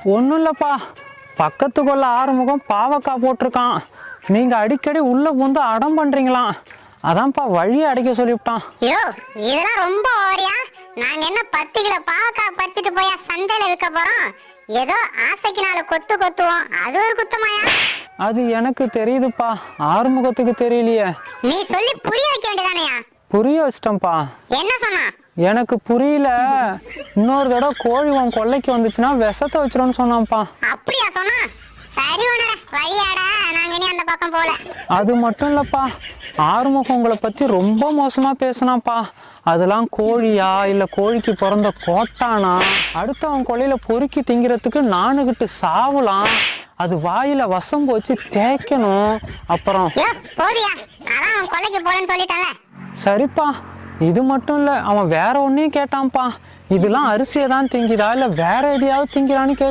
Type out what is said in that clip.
ஒன்றும் இல்லைப்பா, பக்கத்து கொள்ள ஆறுமுகம் பாவக்காய் போட்டிருக்கான். நீங்கள் அடிக்கடி உள்ளே பூந்து அடம் பண்ணுறீங்களாம், அதான்ப்பா வழியை அடைக்க சொல்லிவிட்டான். யோ, இதெல்லாம் ரொம்ப ஓவரியா? நாங்க என்ன 10 கிலோ பாவக்காய் பறிச்சுட்டு போயா சந்தையில விற்க போறோம்? ஏதோ ஆசைக்கு 4 கொத்து கொத்துவோம், அது ஒரு குத்தமாயா? அது எனக்கு தெரியுதுப்பா, ஆறுமுகத்துக்கு தெரியலையே. நீ சொல்லி புரிய வைக்க வேண்டியதானயா? புரிய வச்சிட்டேன்ப்பா. என்ன சொன்னா? எனக்கு புரியல, இன்னொரு தடவை கோழி உன் கொல்லைக்கு வந்துச்சுன்னா விஷத்தை வச்சிரும்னு சொன்னான்ப்பா. அப்படியா சொன்னா? சரி உணர வழியாடா, நாங்க இனி அந்த பக்கம் போல. அது மட்டும் இல்லப்பா, ஆறுமுகம் உங்களை பத்தி ரொம்ப மோசமா பேசினாப்பா. அதெல்லாம் கோழியா இல்ல கோழிக்கு பிறந்த கோட்டானா? அடுத்தவன் கொல்லையில பொறுக்கி திங்கிறதுக்கு நானுகிட்டு சாவலாம். அது வாயில வசம்பு வச்சு தேய்க்கணும். அப்புறம் போதியா, அதான் அவன் கொல்லைக்கு போலன்னு சொல்லிட்டால. சரிப்பா, இது மட்டும் இல்ல, அவன் வேற ஒன்னையும் கேட்டான்ப்பா. இதெல்லாம் அரிசியை தான் திங்கிறா இல்ல வேற எதையாவது திங்கிறான்னு கேட்க